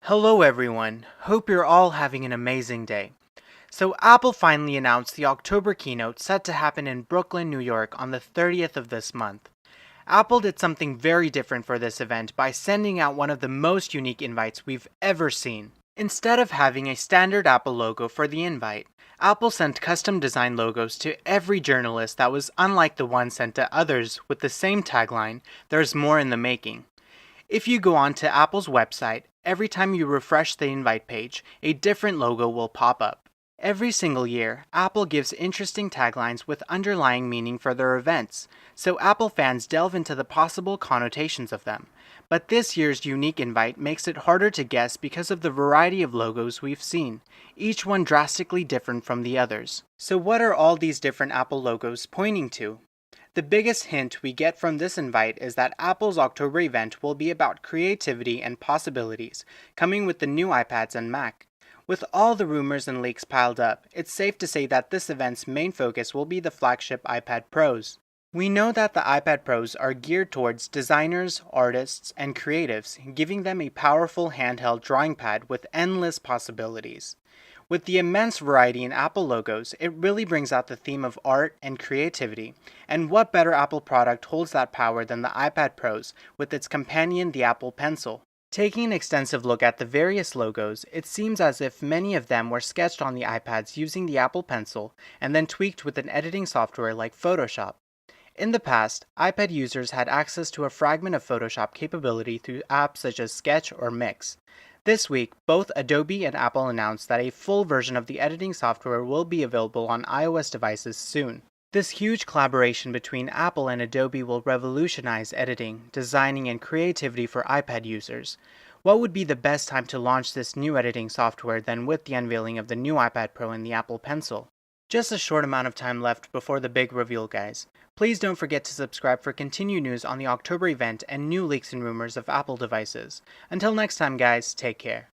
Hello everyone, hope you're all having an amazing day. So Apple finally announced the October keynote set to happen in Brooklyn, New York on the 30th of this month. Apple did something very different for this event by sending out one of the most unique invites we've ever seen. Instead of having a standard Apple logo for the invite, Apple sent custom designed logos to every journalist that was unlike the one sent to others with the same tagline, "There's more in the making." If you go on to Apple's website, every time you refresh the invite page, a different logo will pop up. Every single year, Apple gives interesting taglines with underlying meaning for their events, so Apple fans delve into the possible connotations of them. But this year's unique invite makes it harder to guess because of the variety of logos we've seen, each one drastically different from the others. So what are all these different Apple logos pointing to? The biggest hint we get from this invite is that Apple's October event will be about creativity and possibilities, coming with the new iPads and Mac. With all the rumors and leaks piled up, it's safe to say that this event's main focus will be the flagship iPad Pros. We know that the iPad Pros are geared towards designers, artists, and creatives, giving them a powerful handheld drawing pad with endless possibilities. With the immense variety in Apple logos, it really brings out the theme of art and creativity. And what better Apple product holds that power than the iPad Pros with its companion, the Apple Pencil? Taking an extensive look at the various logos, it seems as if many of them were sketched on the iPads using the Apple Pencil and then tweaked with an editing software like Photoshop. In the past, iPad users had access to a fragment of Photoshop capability through apps such as Sketch or Mix. This week, both Adobe and Apple announced that a full version of the editing software will be available on iOS devices soon. This huge collaboration between Apple and Adobe will revolutionize editing, designing, and creativity for iPad users. What would be the best time to launch this new editing software than with the unveiling of the new iPad Pro and the Apple Pencil? Just a short amount of time left before the big reveal, guys. Please don't forget to subscribe for continued news on the October event and new leaks and rumors of Apple devices. Until next time, guys, take care.